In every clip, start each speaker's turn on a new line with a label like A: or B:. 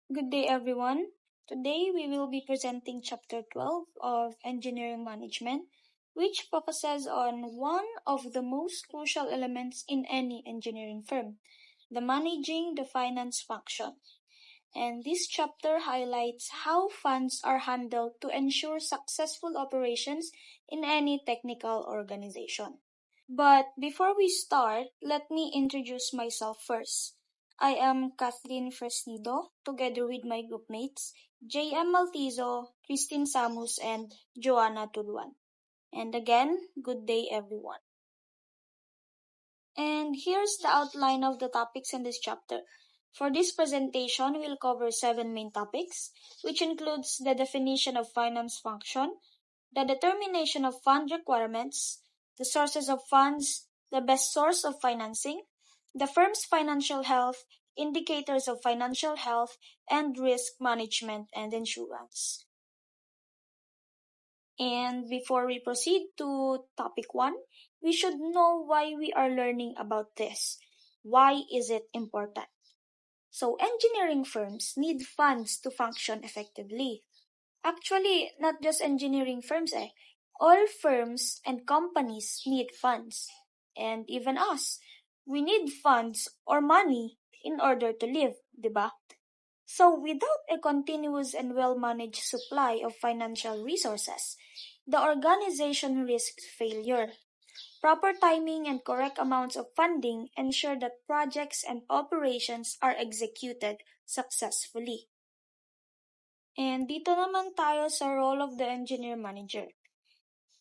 A: Good day, everyone. Today we will be presenting Chapter 12 of Engineering Management, which focuses on one of the most crucial elements in any engineering firm, the managing the finance function. And this chapter highlights how funds are handled to ensure successful operations in any technical organization. But before we start, let me introduce myself first. I am Kathleen Fresnido, together with my groupmates, J.M. Maltizo, Christine Samus, and Joanna Tuluan. And again, good day everyone. And here's the outline of the topics in this chapter. For this presentation, we'll cover 7 main topics, which includes the definition of finance function, the determination of fund requirements, the sources of funds, the best source of financing, the firm's financial health, indicators of financial health, and risk management and insurance. And before we proceed to topic 1, we should know why we are learning about this. Why is it important? So, engineering firms need funds to function effectively. Actually, not just engineering firms All firms and companies need funds. And even us. We need funds or money in order to live, diba? So without a continuous and well-managed supply of financial resources, the organization risks failure. Proper timing and correct amounts of funding ensure that projects and operations are executed successfully. And dito naman tayo sa role of the engineer manager.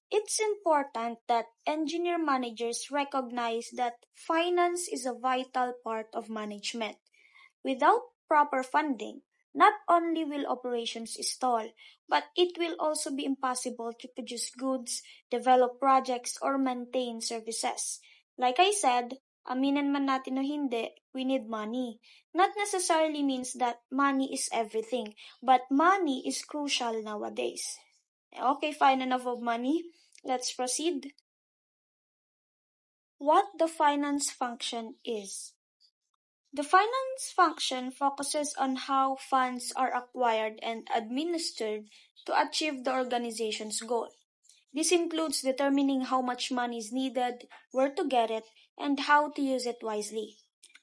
A: It's important that engineer managers recognize that finance is a vital part of management. Without proper funding, not only will operations stall, but it will also be impossible to produce goods, develop projects, or maintain services. Like I said, aminin man natin o hindi, we need money. Not necessarily means that money is everything, but money is crucial nowadays. Okay, fine, enough of money. Let's proceed. What the finance function is. The finance function focuses on how funds are acquired and administered to achieve the organization's goal. This includes determining how much money is needed, where to get it, and how to use it wisely.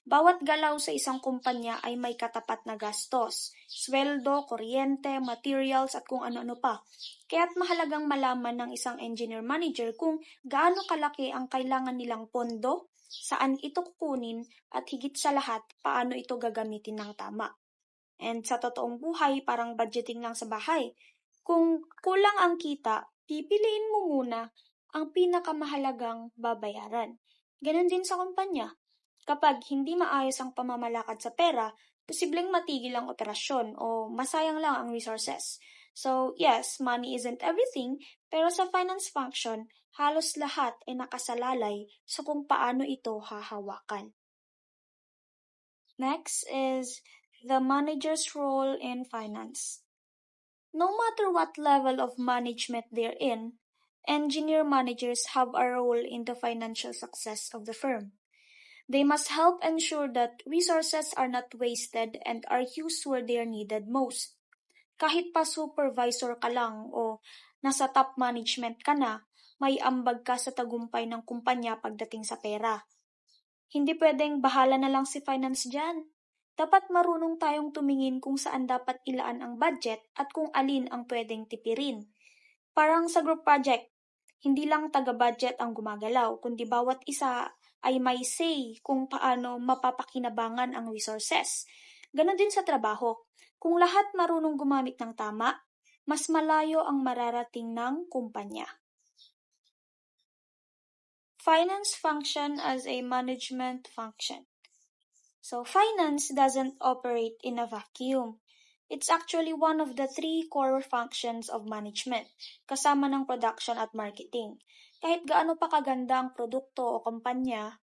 A: Bawat galaw sa isang kumpanya ay may katapat na gastos, sweldo, kuryente, materials at kung ano-ano pa. Kaya't mahalagang malaman ng isang engineer manager kung gaano kalaki ang kailangan nilang pondo, saan ito kukunin, at higit sa lahat, paano ito gagamitin ng tama. And sa totoong buhay, parang budgeting lang sa bahay. Kung kulang ang kita, pipiliin mo muna ang pinakamahalagang babayaran. Ganon din sa kumpanya. Kapag hindi maayos ang pamamalakad sa pera, posibleng matigil ang operasyon o masayang lang ang resources. So, yes, money isn't everything, pero sa finance function, halos lahat ay nakasalalay sa kung paano ito hahawakan. Next is the manager's role in finance. No matter what level of management they're in, engineer managers have a role in the financial success of the firm. They must help ensure that resources are not wasted and are used where they are needed most. Kahit pa supervisor ka lang o nasa top management ka na, may ambag ka sa tagumpay ng kumpanya pagdating sa pera. Hindi pwedeng bahala na lang si finance dyan. Dapat marunong tayong tumingin kung saan dapat ilaan ang budget at kung alin ang pwedeng tipirin. Parang sa group project, hindi lang taga-budget ang gumagalaw, kundi bawat isa ay may say kung paano mapapakinabangan ang resources. Ganon din sa trabaho. Kung lahat marunong gumamit ng tama, mas malayo ang mararating ng kumpanya. Finance function as a management function. So, finance doesn't operate in a vacuum. It's actually one of the 3 core functions of management, kasama ng production at marketing. Kahit gaano pa kaganda ang produkto o kumpanya,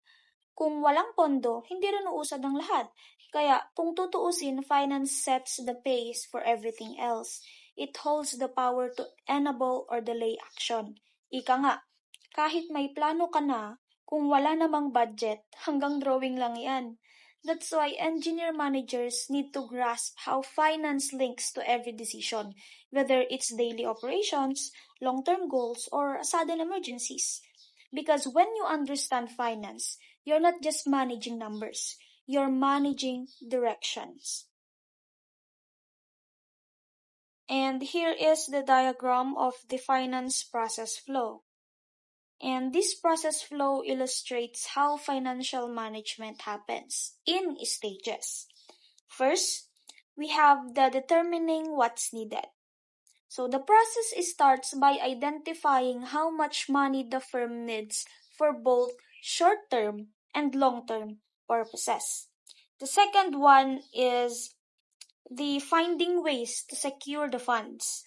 A: kung walang pondo, hindi rin uusad ang lahat. Kaya, kung tutuusin, finance sets the pace for everything else. It holds the power to enable or delay action. Ika nga, kahit may plano ka na, kung wala namang budget, hanggang drawing lang yan. That's why engineer managers need to grasp how finance links to every decision, whether it's daily operations, long term goals, or sudden emergencies. Because when you understand finance, you're not just managing numbers, you're managing directions. And here is the diagram of the finance process flow. And this process flow illustrates how financial management happens in stages. First, we have the determining what's needed. So the process starts by identifying how much money the firm needs for both short-term and long-term purposes. The second one is the finding ways to secure the funds.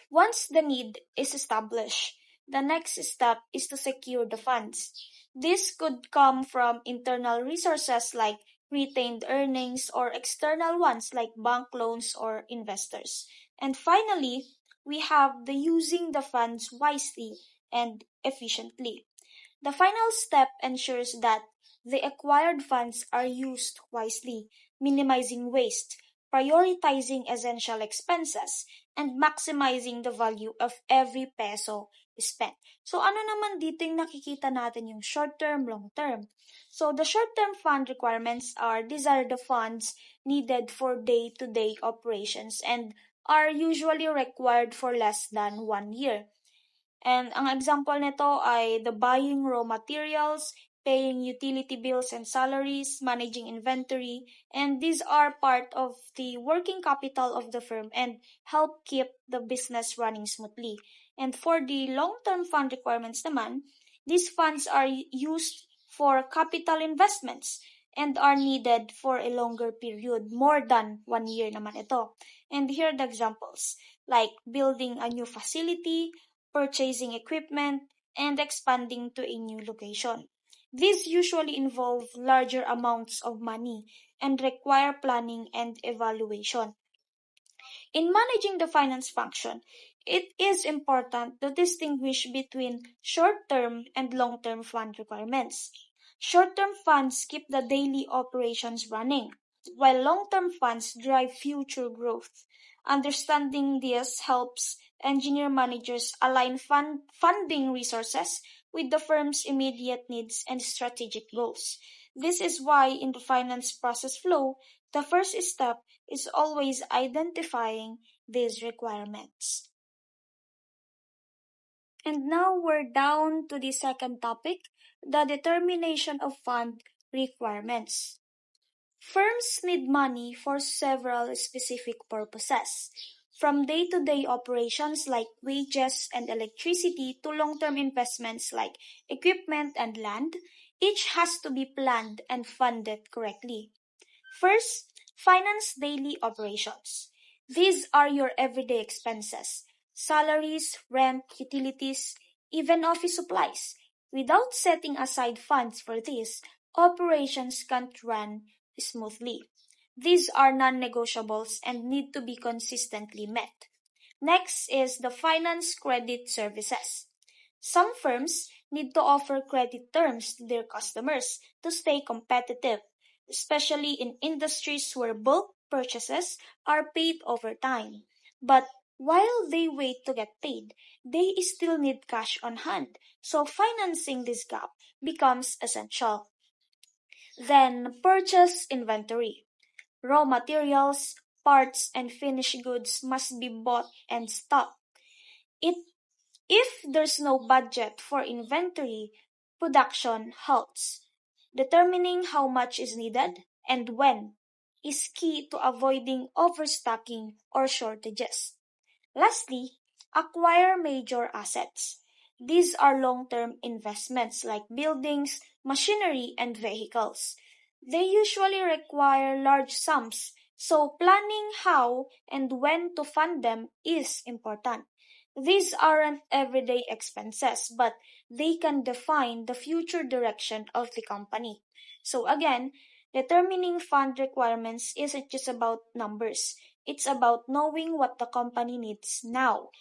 A: Once the need is established, the next step is to secure the funds. This could come from internal resources like retained earnings or external ones like bank loans or investors. And finally, we have the using the funds wisely and efficiently. The final step ensures that the acquired funds are used wisely, minimizing waste, prioritizing essential expenses, and maximizing the value of every peso spent. So ano naman dito yung nakikita natin yung short-term, long-term? So the short-term fund requirements are these are the funds needed for day-to-day operations and are usually required for less than 1 year. And ang example nito ay the buying raw materials, paying utility bills and salaries, managing inventory, and these are part of the working capital of the firm and help keep the business running smoothly. And for the long-term fund requirements naman, these funds are used for capital investments and are needed for a longer period, more than 1 year naman ito. And here are the examples, like building a new facility, purchasing equipment, and expanding to a new location. These usually involve larger amounts of money and require planning and evaluation. In managing the finance function, it is important to distinguish between short-term and long-term fund requirements. Short-term funds keep the daily operations running, while long-term funds drive future growth. Understanding this helps engineer managers align funding resources with the firm's immediate needs and strategic goals. This is why in the finance process flow, the first step is always identifying these requirements. And now we're down to the second topic, the determination of fund requirements. Firms need money for several specific purposes, from day-to-day operations like wages and electricity to long-term investments like equipment and land. Each has to be planned and funded correctly. First, finance daily operations. These are your everyday expenses, salaries, rent, utilities, even office supplies. Without setting aside funds for this, operations can't run smoothly. These are non-negotiables and need to be consistently met. Next is the finance credit services. Some firms need to offer credit terms to their customers to stay competitive, especially in industries where bulk purchases are paid over time. But while they wait to get paid, they still need cash on hand, so financing this gap becomes essential. Then, purchase inventory. Raw materials, parts, and finished goods must be bought and stocked. It If there's no budget for inventory, production halts. Determining how much is needed and when is key to avoiding overstocking or shortages. Lastly, acquire major assets. These are long-term investments like buildings, machinery, and vehicles. They usually require large sums, so planning how and when to fund them is important. These aren't everyday expenses, but they can define the future direction of the company. So again, determining fund requirements isn't just about numbers. It's about knowing what the company needs now,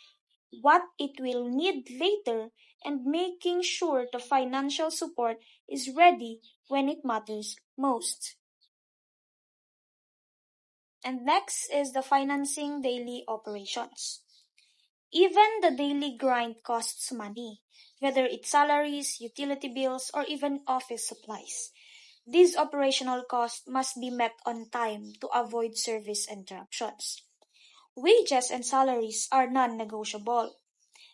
A: what it will need later, and making sure the financial support is ready when it matters most. And next is the financing daily operations. Even the daily grind costs money, whether it's salaries, utility bills, or even office supplies. These operational costs must be met on time to avoid service interruptions. Wages and salaries are non-negotiable.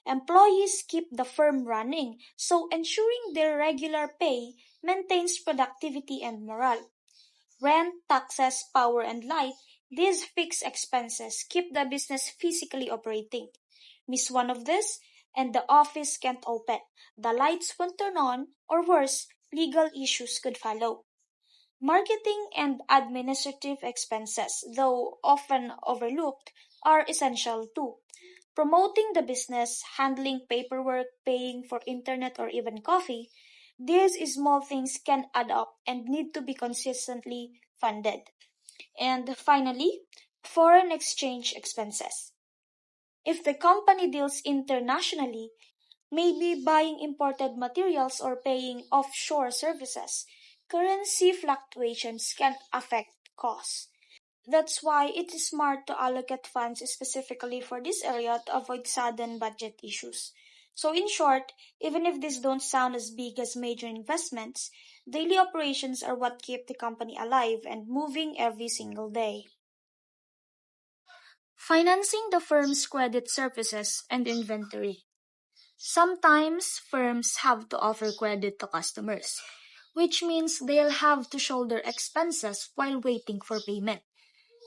A: Employees keep the firm running, so ensuring their regular pay maintains productivity and morale. Rent, taxes, power, and light, these fixed expenses keep the business physically operating. Miss one of this, and the office can't open. The lights won't turn on, or worse, legal issues could follow. Marketing and administrative expenses, though often overlooked, are essential too. Promoting the business, handling paperwork, paying for internet, or even coffee, these small things can add up and need to be consistently funded. And finally, foreign exchange expenses. If the company deals internationally, maybe buying imported materials or paying offshore services, currency fluctuations can affect costs. That's why it is smart to allocate funds specifically for this area to avoid sudden budget issues. So in short, even if these don't sound as big as major investments, daily operations are what keep the company alive and moving every single day. Financing the firm's credit services and inventory. Sometimes firms have to offer credit to customers, which means they'll have to shoulder expenses while waiting for payment.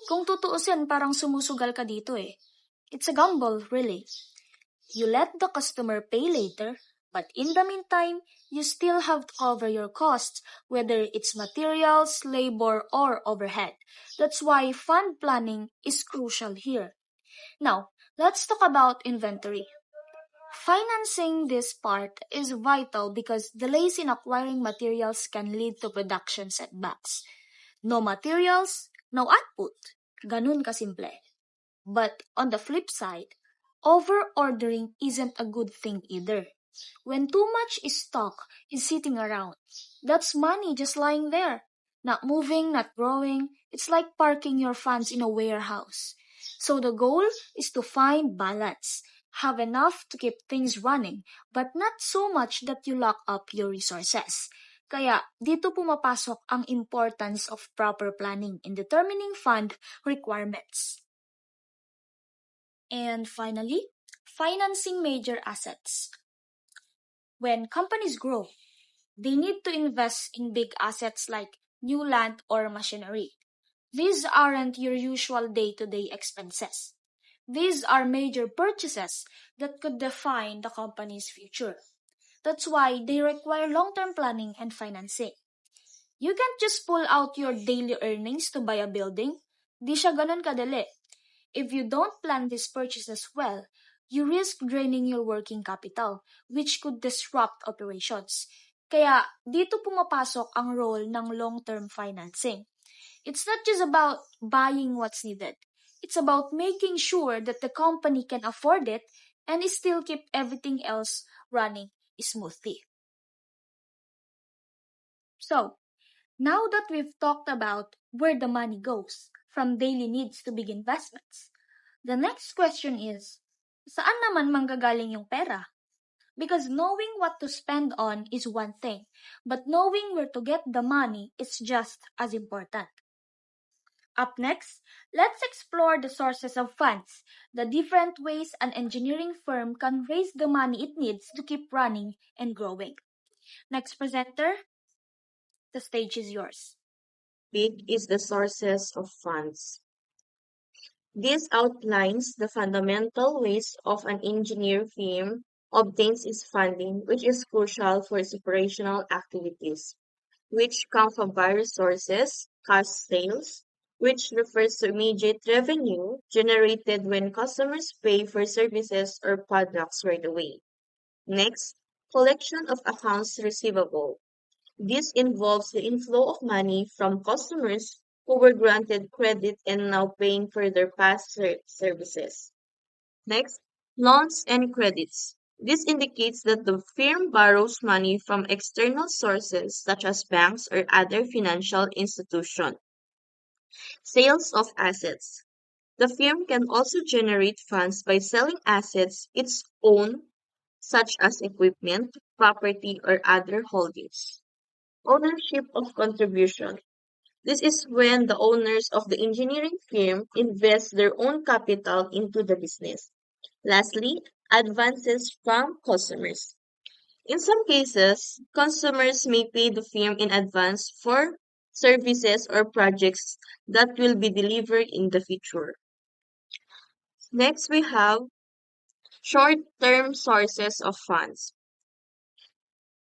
A: Kung tutuusin, parang sumusugal ka dito eh. It's a gamble, really. You let the customer pay later, but in the meantime, you still have to cover your costs, whether it's materials, labor, or overhead. That's why fund planning is crucial here. Now, let's talk about inventory. Financing this part is vital because delays in acquiring materials can lead to production setbacks. No materials, no output. Ganun kasimple. But on the flip side, over-ordering isn't a good thing either. When too much stock is sitting around, that's money just lying there. Not moving, not growing. It's like parking your funds in a warehouse. So the goal is to find balance. Have enough to keep things running, but not so much that you lock up your resources. Kaya dito pumapasok ang importance of proper planning in determining fund requirements. And finally, financing major assets. When companies grow, they need to invest in big assets like new land or machinery. These aren't your usual day-to-day expenses. These are major purchases that could define the company's future. That's why they require long-term planning and financing. You can't just pull out your daily earnings to buy a building. Di siya ganun kadali. If you don't plan these purchases well, you risk draining your working capital, which could disrupt operations. Kaya dito pumapasok ang role ng long-term financing. It's not just about buying what's needed. It's about making sure that the company can afford it and still keep everything else running smoothly. So, now that we've talked about where the money goes, from daily needs to big investments, the next question is, saan naman manggagaling yung pera? Because knowing what to spend on is one thing, but knowing where to get the money is just as important. Up next, let's explore the sources of funds, the different ways an engineering firm can raise the money it needs to keep running and growing. Next presenter, the stage is yours.
B: Big is the sources of funds. This outlines the fundamental ways of an engineer firm obtains its funding, which is crucial for its operational activities, which come from various sources: cash sales, which refers to immediate revenue generated when customers pay for services or products right away. Next, collection of accounts receivable. This involves the inflow of money from customers who were granted credit and now paying for their past services. Next, loans and credits. This indicates that the firm borrows money from external sources such as banks or other financial institutions. Sales of assets. The firm can also generate funds by selling assets its own, such as equipment, property, or other holdings. Ownership of contribution. This is when the owners of the engineering firm invest their own capital into the business. Lastly, advances from customers. In some cases, consumers may pay the firm in advance for services or projects that will be delivered in the future. Next, we have short-term sources of funds.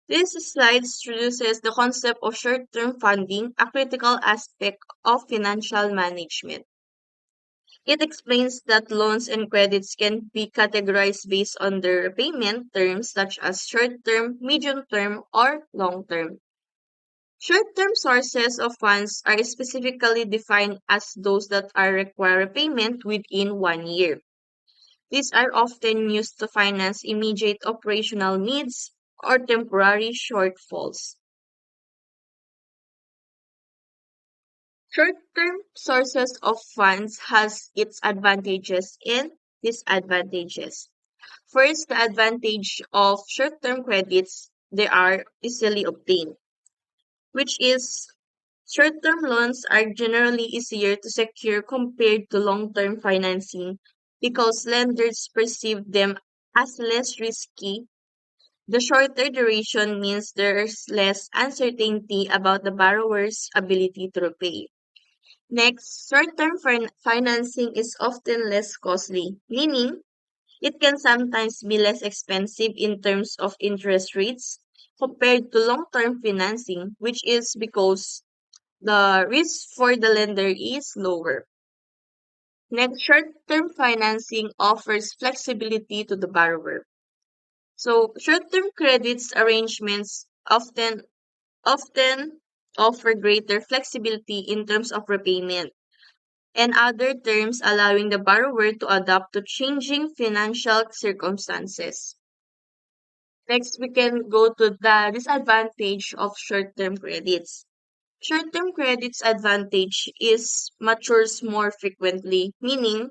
B: This slide introduces the concept of short-term funding, a critical aspect of financial management. It explains that loans and credits can be categorized based on their repayment terms such as short-term, medium-term, or long-term. Short-term sources of funds are specifically defined as those that are require repayment within 1 year. These are often used to finance immediate operational needs or temporary shortfalls. Short-term sources of funds has its advantages and disadvantages. First, the advantage of short-term credits, they are easily obtained, which is short-term loans are generally easier to secure compared to long-term financing because lenders perceive them as less risky. The shorter duration means there's less uncertainty about the borrower's ability to repay. Next, short-term financing is often less costly, meaning it can sometimes be less expensive in terms of interest rates compared to long-term financing, which is because the risk for the lender is lower. Next, short-term financing offers flexibility to the borrower. So, short-term credits arrangements often offer greater flexibility in terms of repayment and other terms allowing the borrower to adapt to changing financial circumstances. Next, we can go to the disadvantage of short-term credits. Short-term credits advantage is matures more frequently, meaning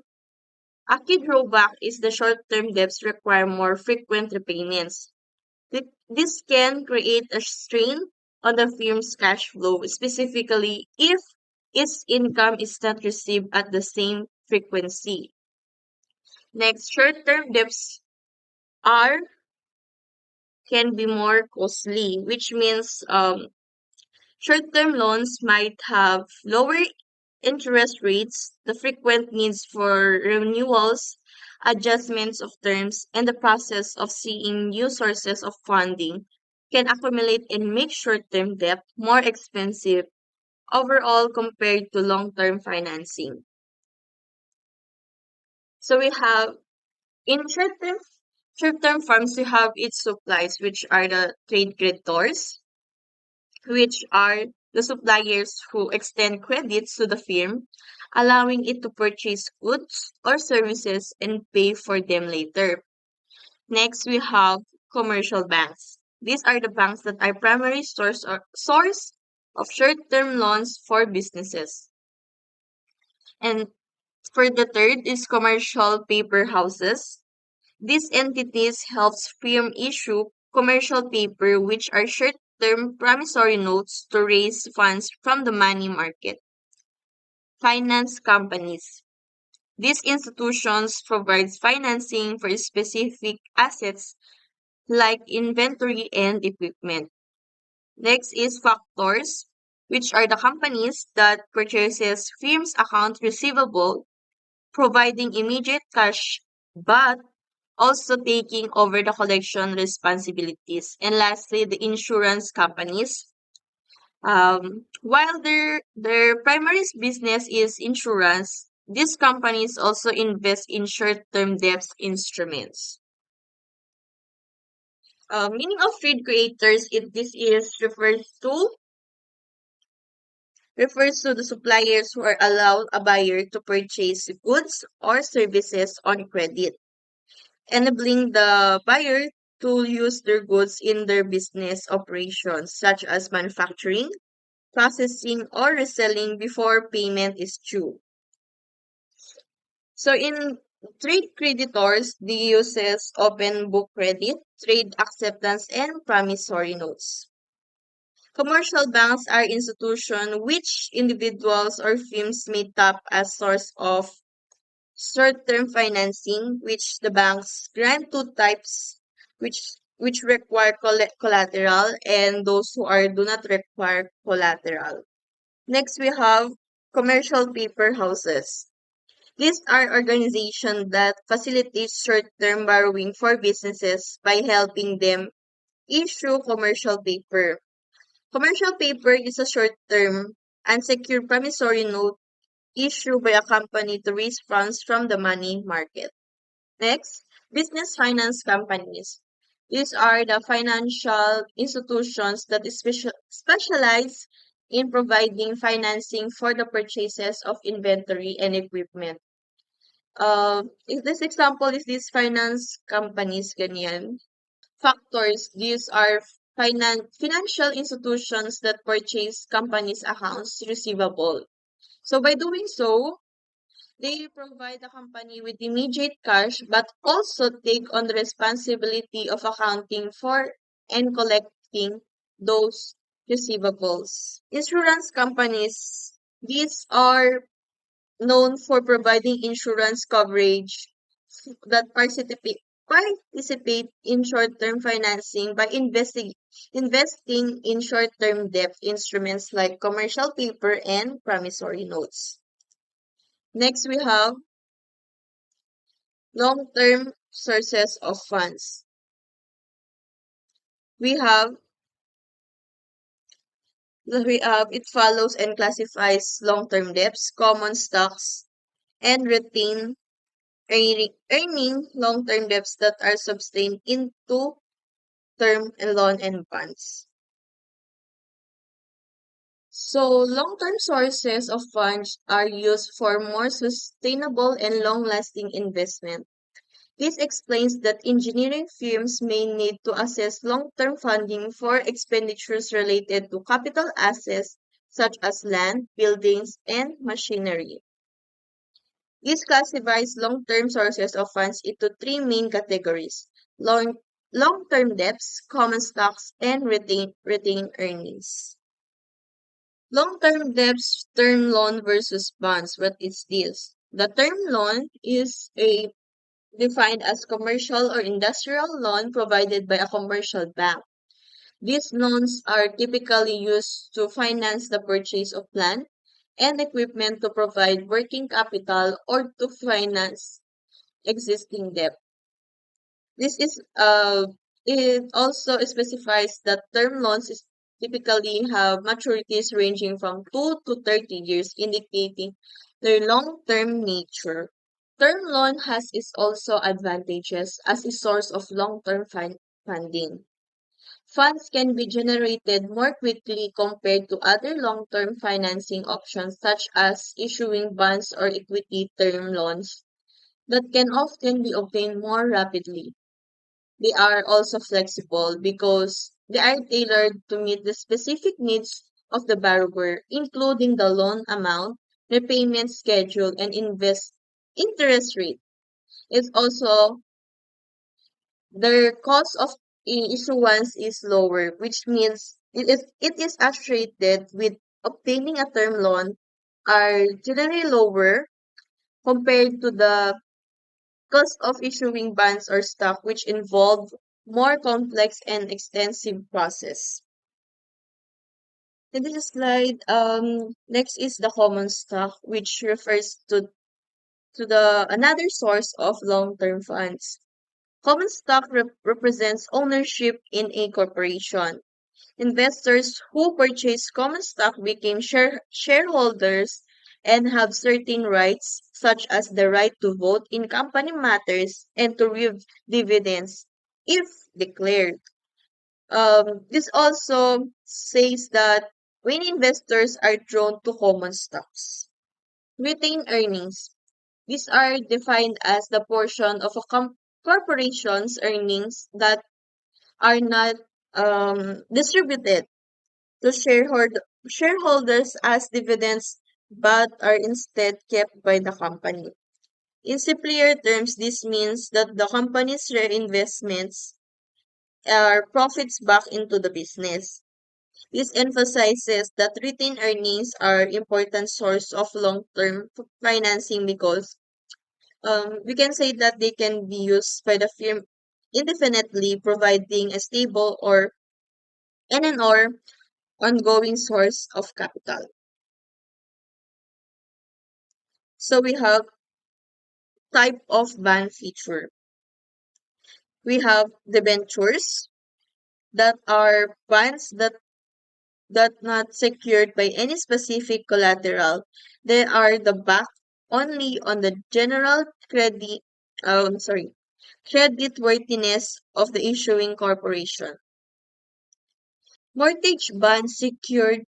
B: a key drawback is the short-term debts require more frequent repayments. This can create a strain on the firm's cash flow, specifically if its income is not received at the same frequency. Next, short-term debts are can be more costly, which means short-term loans might have lower interest rates, the frequent needs for renewals, adjustments of terms, and the process of seeing new sources of funding can accumulate and make short-term debt more expensive overall compared to long-term financing. So we have in short-term farms we have its supplies, which are the trade creditors, which are the suppliers who extend credits to the firm, allowing it to purchase goods or services and pay for them later. Next, we have commercial banks. These are the banks that are primary source of short-term loans for businesses. And for the third is commercial paper houses. These entities helps firm issue commercial paper which are short-term promissory notes to raise funds from the money market. Finance companies. These institutions provides financing for specific assets like inventory and equipment. Next is factors, which are the companies that purchases firms' account receivable, providing immediate cash but also taking over the collection responsibilities. And lastly, the insurance companies. While their primary business is insurance, these companies also invest in short-term debt instruments. Meaning of trade creators, it this is refers to the suppliers who are allowed a buyer to purchase goods or services on credit, enabling the buyer to use their goods in their business operations, such as manufacturing, processing, or reselling before payment is due. So in trade creditors, the uses open book credit, trade acceptance, and promissory notes. Commercial banks are institutions which individuals or firms may tap as source of short-term financing, which the banks grant two types, which which require collateral and those who are do not require collateral. Next, we have commercial paper houses. These are organizations that facilitate short-term borrowing for businesses by helping them issue commercial paper. Commercial paper is a short-term, unsecured promissory note issued by a company to raise funds from the money market. Next, business finance companies. These are the financial institutions that specialize in providing financing for the purchases of inventory and equipment. If this example is these finance companies, ganyan. Factors, these are financial institutions that purchase companies' accounts receivable. So by doing so, they provide the company with immediate cash but also take on the responsibility of accounting for and collecting those receivables. Insurance companies, these are known for providing insurance coverage that participate in short-term financing by investing in short-term debt instruments like commercial paper and promissory notes. Next, we have long-term sources of funds. We have it follows and classifies long-term debts, common stocks, and earning long-term debts that are sustained into term and loan and bonds. So long-term sources of funds are used for more sustainable and long-lasting investment. This explains that engineering firms may need to assess long-term funding for expenditures related to capital assets such as land, buildings, and machinery. This classifies long-term sources of funds into three main categories: long, long-term debts, common stocks, and retained earnings. Long-term debts, term loan versus bonds. What is this? The term loan is a defined as commercial or industrial loan provided by a commercial bank. These loans are typically used to finance the purchase of land and equipment to provide working capital or to finance existing debt. This is it also specifies that term loans typically have maturities ranging from 2 to 30 years, indicating their long-term nature. Term loan has its also advantages as a source of long-term funding. Funds can be generated more quickly compared to other long-term financing options such as issuing bonds or equity term loans that can often be obtained more rapidly. They are also flexible because they are tailored to meet the specific needs of the borrower, including the loan amount, repayment schedule, and interest rate. It's also their cost of issuance is lower, which means it is associated with obtaining a term loan are generally lower compared to the cost of issuing bonds or stock, which involve more complex and extensive process. In this slide, next is the common stock, which refers to the another source of long-term funds. Common stock represents ownership in a corporation. Investors who purchase common stock became shareholders and have certain rights, such as the right to vote in company matters and to reap dividends if declared. This also says that when investors are drawn to common stocks. Retained earnings. These are defined as the portion of a corporation's earnings that are not distributed to shareholders as dividends but are instead kept by the company. In simpler terms, this means that the company's reinvestments are profits back into the business. This emphasizes that retained earnings are important source of long-term financing because we can say that they can be used by the firm indefinitely, providing a stable or and/or ongoing source of capital. So we have type of bond feature. We have debentures that are bonds that not secured by any specific collateral. They are the back only on the general creditworthiness of the issuing corporation. Mortgage bonds secured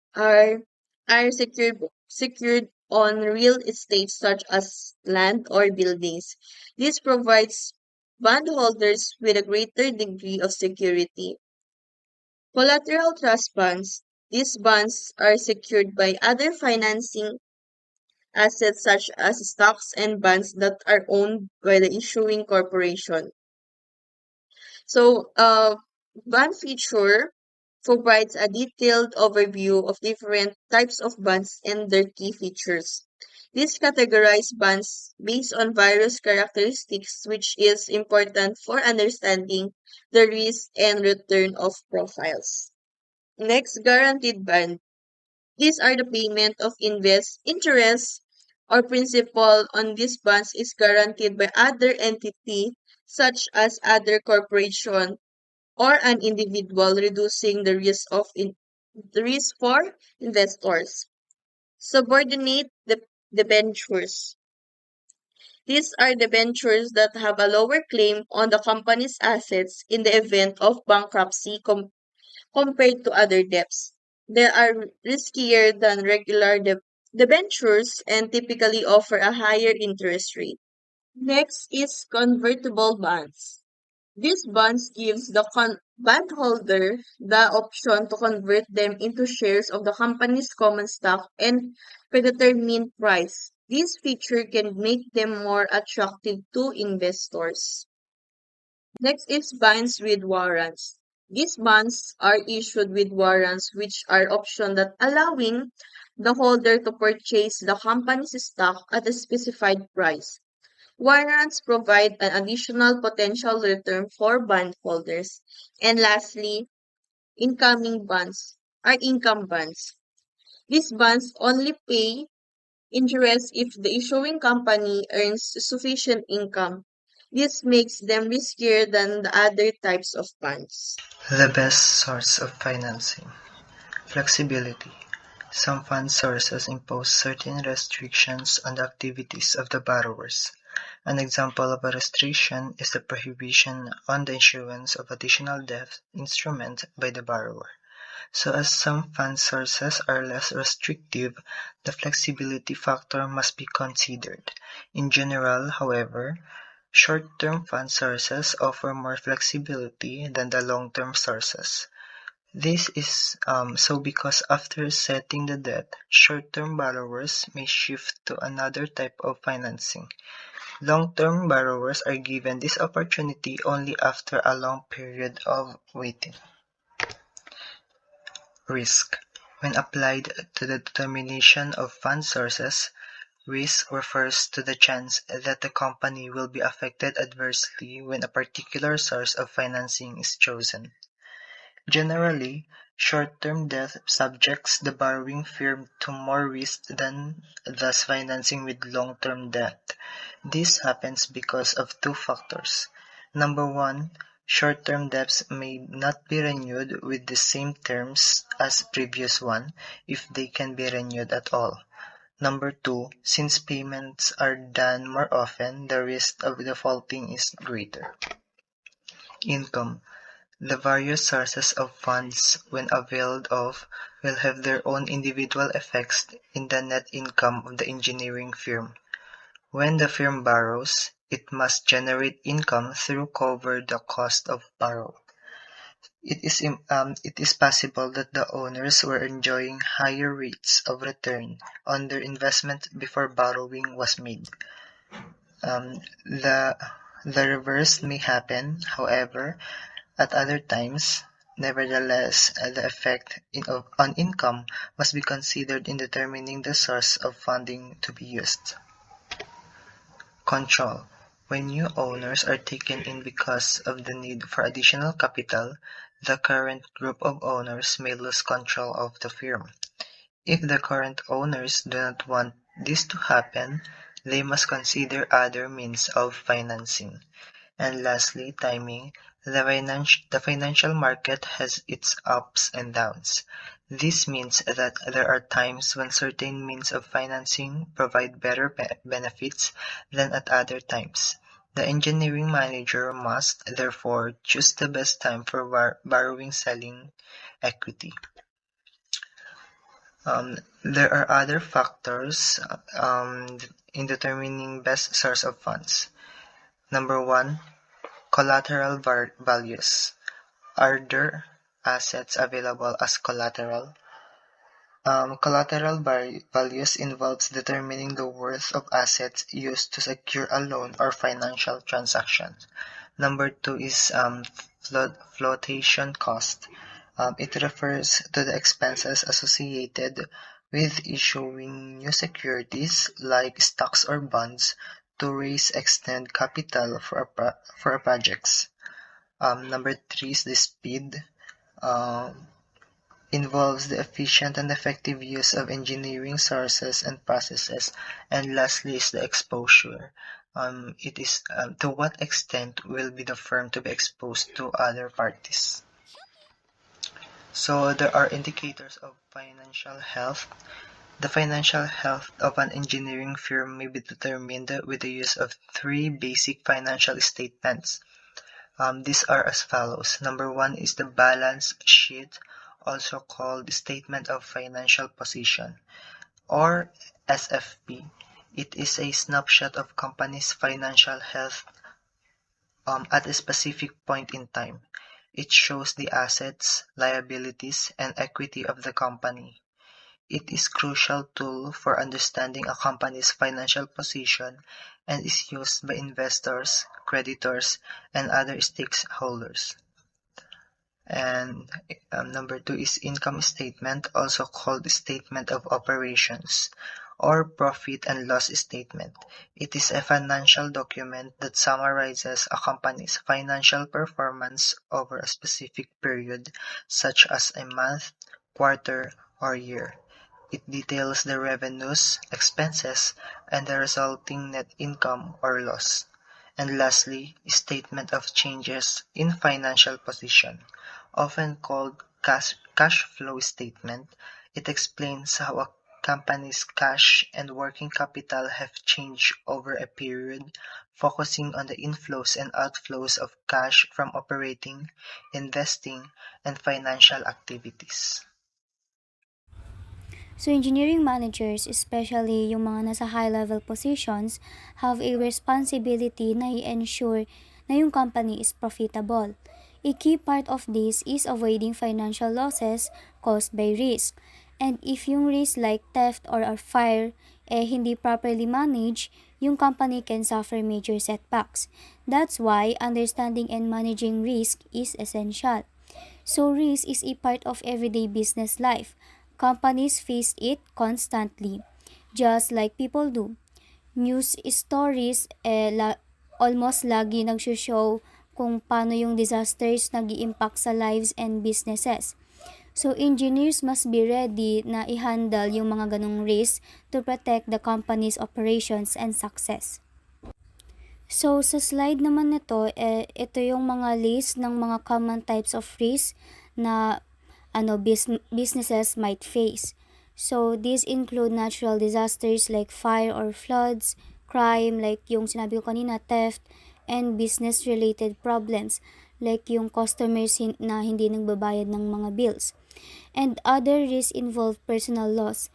B: on real estate such as land or buildings. This provides bondholders with a greater degree of security. Collateral trust bonds. These bonds are secured by other financing assets such as stocks and bonds that are owned by the issuing corporation. So, bond feature provides a detailed overview of different types of bonds and their key features. This categorize bonds based on various characteristics, which is important for understanding the risk and return of profiles. Next, guaranteed bond. These are the payment of interest or principal on these bonds is guaranteed by other entity such as other corporation or an individual, reducing the risk for investors. Subordinate debentures. These are debentures that have a lower claim on the company's assets in the event of bankruptcy compared to other debts. They are riskier than regular debentures and typically offer a higher interest rate. Next is convertible bonds. These bonds gives the bondholder the option to convert them into shares of the company's common stock and predetermined price. This feature can make them more attractive to investors. Next is bonds with warrants. These bonds are issued with warrants which are option that allowing the holder to purchase the company's stock at a specified price. Warrants provide an additional potential return for bondholders. And lastly, incoming bonds are income bonds. These bonds only pay interest if the issuing company earns sufficient income. This makes them riskier than the other types of bonds.
C: The best source of financing. Flexibility. Some fund sources impose certain restrictions on the activities of the borrowers. An example of a restriction is the prohibition on the issuance of additional debt instrument by the borrower. So as some fund sources are less restrictive, the flexibility factor must be considered. In general, however, short-term fund sources offer more flexibility than the long-term sources. This is so because after setting the debt, short-term borrowers may shift to another type of financing. Long-term borrowers are given this opportunity only after a long period of waiting. Risk. When applied to the determination of fund sources, risk refers to the chance that the company will be affected adversely when a particular source of financing is chosen. Generally, short-term debt subjects the borrowing firm to more risk than thus financing with long-term debt. This happens because of two factors. Number one, short-term debts may not be renewed with the same terms as previous one, if they can be renewed at all. Number two, since payments are done more often, the risk of defaulting is greater. Income. The various sources of funds, when availed of, will have their own individual effects in the net income of the engineering firm. When the firm borrows, it must generate income through cover the cost of borrow. it is possible that the owners were enjoying higher rates of return on their investment before borrowing was made. Um, the the reverse may happen, however, at other times. Nevertheless, the effect on income must be considered in determining the source of funding to be used. Control: when new owners are taken in because of the need for additional capital, the current group of owners may lose control of the firm. If the current owners do not want this to happen, they must consider other means of financing. And lastly, timing. The financial market has its ups and downs. This means that there are times when certain means of financing provide better benefits than at other times. The engineering manager must, therefore, choose the best time for borrowing selling equity. There are other factors in determining best source of funds. Number one, collateral values. Are there assets available as collateral? Collateral values involves determining the worth of assets used to secure a loan or financial transaction. Number two is flotation cost. It refers to the expenses associated with issuing new securities like stocks or bonds to raise extend capital for projects. Number three is the speed. Um, Involves the efficient and effective use of engineering sources and processes. And lastly is the exposure. It is to what extent will be the firm to be exposed to other parties. So there are indicators of financial health. The financial health of an engineering firm may be determined with the use of three basic financial statements. These are as follows. Number one is the balance sheet, also called Statement of Financial Position, or SFP. It is a snapshot of company's financial health at a specific point in time. It shows the assets, liabilities, and equity of the company. It is a crucial tool for understanding a company's financial position and is used by investors, creditors, and other stakeholders. And number two is income statement, also called statement of operations or profit and loss statement. It is a financial document that summarizes a company's financial performance over a specific period, such as a month, quarter, or year. It details the revenues, expenses, and the resulting net income or loss. And lastly, statement of changes in financial position, often called cash flow statement. It explains how a company's cash and working capital have changed over a period, focusing on the inflows and outflows of cash from operating, investing, and financial activities.
D: So engineering managers, especially yung mga nasa high-level positions, have a responsibility na i-ensure na yung company is profitable. A key part of this is avoiding financial losses caused by risk. And if yung risk like theft or a fire hindi properly managed, yung company can suffer major setbacks. That's why understanding and managing risk is essential. So risk is a part of everyday business life. Companies face it constantly, just like people do. News stories almost lagi nag-show kung paano yung disasters nag-iimpact sa lives and businesses. So engineers must be ready na i-handle yung mga ganong risk to protect the company's operations and success. So sa slide naman nito, ito yung mga list ng mga common types of risk na businesses might face. So these include natural disasters like fire or floods, crime like yung sinabi ko kanina, theft, and business-related problems like yung customers na hindi nagbabayad ng mga bills. And other risks involve personal loss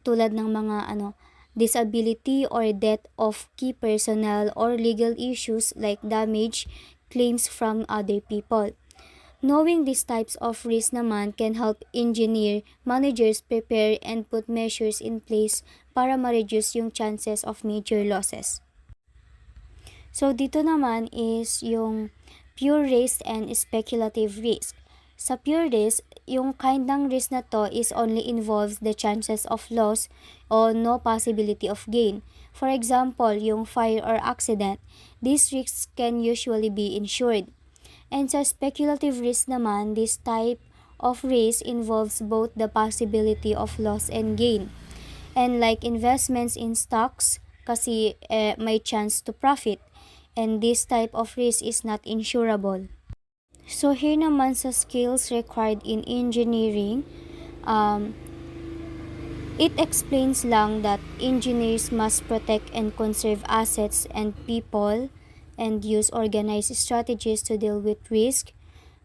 D: tulad ng mga disability or death of key personnel or legal issues like damage claims from other people. Knowing these types of risk naman can help managers prepare and put measures in place para ma-reduce yung chances of major losses. So dito naman is yung pure risk and speculative risk. Sa pure risk, yung kind ng risk na to is only involves the chances of loss or no possibility of gain. For example, yung fire or accident, these risks can usually be insured. And sa speculative risk naman, this type of risk involves both the possibility of loss and gain. And like investments in stocks, kasi may chance to profit. And this type of risk is not insurable. So here naman sa skills required in engineering, it explains lang that engineers must protect and conserve assets and people and use organized strategies to deal with risk,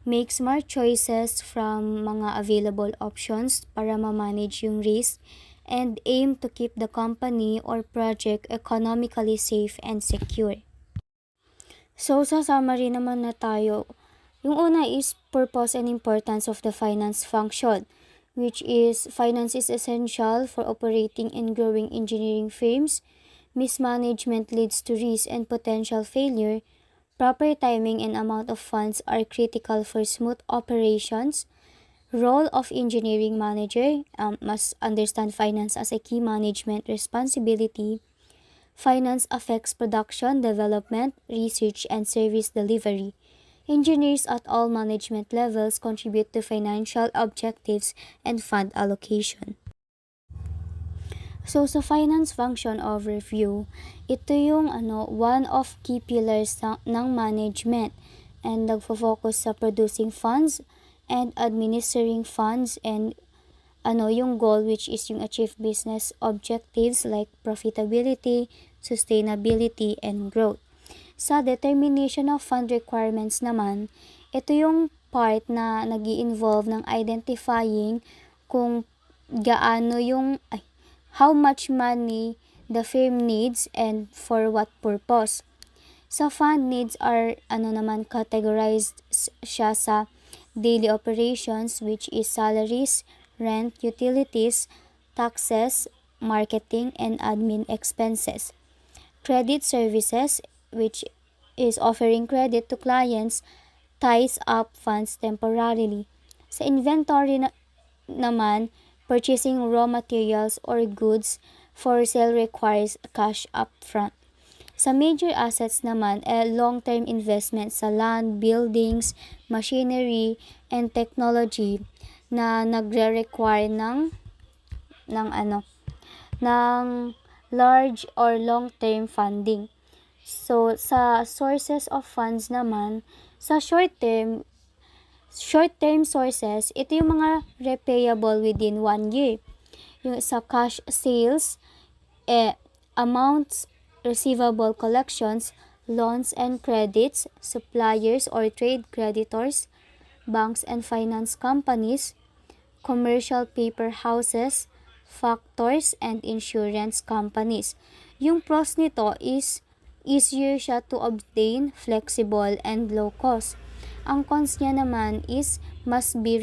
D: make smart choices from mga available options para ma-manage yung risk, and aim to keep the company or project economically safe and secure. So, sa summary naman na tayo, yung una is purpose and importance of the finance function, which is finance is essential for operating and growing engineering firms. Mismanagement leads to risk and potential failure. Proper timing and amount of funds are critical for smooth operations. Role of engineering manager must understand finance as a key management responsibility. Finance affects production, development, research, and service delivery. Engineers at all management levels contribute to financial objectives and fund allocation. So, sa finance function overview, ito yung one of key pillars ng management and nagfo-focus sa producing funds and administering funds and yung goal which is yung achieve business objectives like profitability, sustainability, and growth. Sa determination of fund requirements naman, ito yung part na nag-i-involve ng identifying kung how much money the firm needs and for what purpose. Sa fund needs are categorized siya sa daily operations which is salaries, rent, utilities, taxes, marketing, and admin expenses. Credit services, which is offering credit to clients, ties up funds temporarily. Sa inventory naman, purchasing raw materials or goods for sale requires cash upfront. Sa major assets naman, long-term investment sa land, buildings, machinery, and technology na nagre-require ng large or long-term funding. So, sa sources of funds naman, sa short-term sources, ito yung mga repayable within 1 year. Yung sa cash sales, amounts, receivable collections, loans and credits, suppliers or trade creditors, banks and finance companies, commercial paper houses, factors, and insurance companies. Yung pros nito is easier siya to obtain, flexible, and low cost. Ang cons niya naman is must be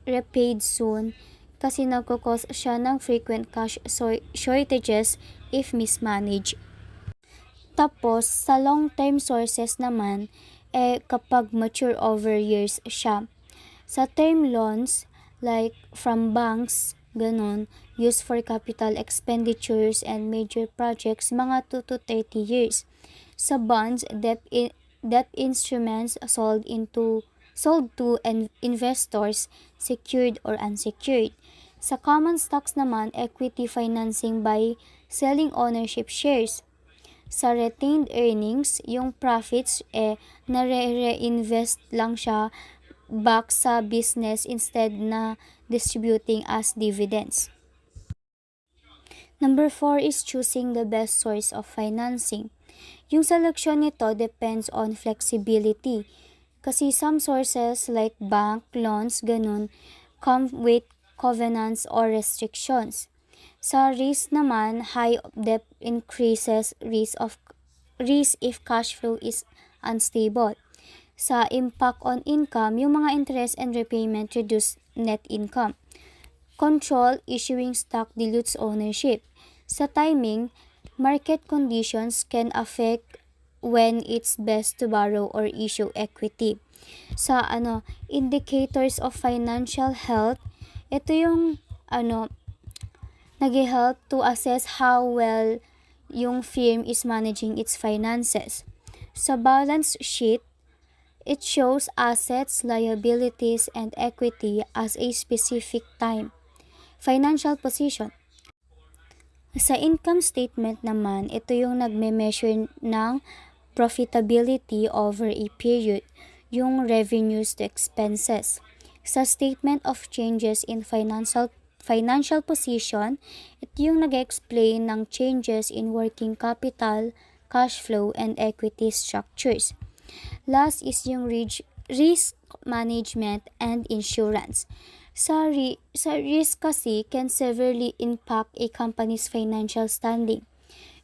D: repaid soon kasi nagkukos siya ng frequent cash shortages if mismanaged. Tapos, sa long-term sources naman, kapag mature over years siya. Sa term loans, like from banks, used for capital expenditures and major projects, mga 2 to 30 years. Sa bonds, debt instruments sold to investors, secured or unsecured. Sa common stocks naman, equity financing by selling ownership shares. Sa retained earnings, yung profits nare-reinvest lang siya back sa business instead na distributing as dividends. Number 4 is choosing the best source of financing. Yung seleksyon nito depends on flexibility. Kasi some sources like bank, loans, come with covenants or restrictions. Sa risk naman, high debt increases risk if cash flow is unstable. Sa impact on income, yung mga interest and repayment reduce net income. Control, issuing stock dilutes ownership. Sa timing, market conditions can affect when it's best to borrow or issue equity. Sa indicators of financial health, ito yung nag-help to assess how well yung firm is managing its finances. Sa balance sheet, it shows assets, liabilities, and equity as a specific time. Financial position. Sa income statement naman, ito yung nagme-measure ng profitability over a period, yung revenues to expenses. Sa statement of changes in financial position, ito yung nag-explain ng changes in working capital, cash flow, and equity structures. Last is yung risk management and insurance. Sa risk kasi can severely impact a company's financial standing.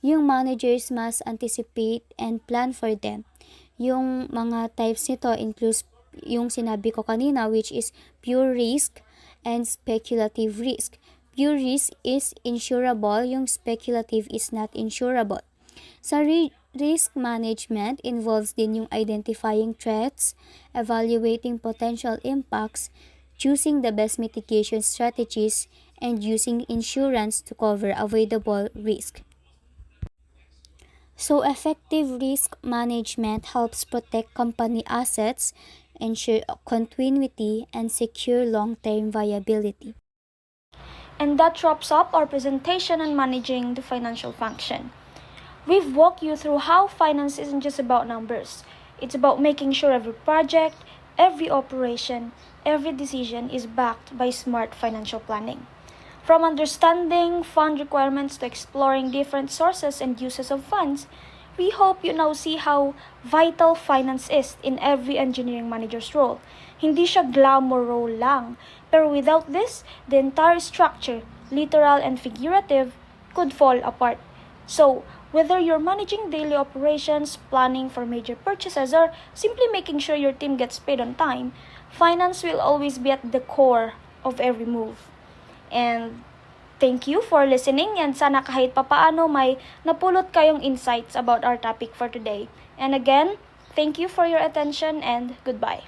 D: Yung managers must anticipate and plan for them. Yung mga types nito includes yung sinabi ko kanina, which is pure risk and speculative risk. Pure risk is insurable, yung speculative is not insurable. Sa risk management involves din yung identifying threats, evaluating potential impacts, choosing the best mitigation strategies, and using insurance to cover avoidable risk. So effective risk management helps protect company assets, ensure continuity, and secure long-term viability.
A: And that wraps up our presentation on managing the financial function. We've walked you through how finance isn't just about numbers. It's about making sure every project, every operation, every decision is backed by smart financial planning. From understanding fund requirements to exploring different sources and uses of funds, we hope you now see how vital finance is in every engineering manager's role. Hindi siya glamour role lang, pero without this, the entire structure, literal and figurative, could fall apart. So, whether you're managing daily operations, planning for major purchases, or simply making sure your team gets paid on time, finance will always be at the core of every move. And thank you for listening, and sana kahit papaano may napulot kayong insights about our topic for today. And again, thank you for your attention and goodbye.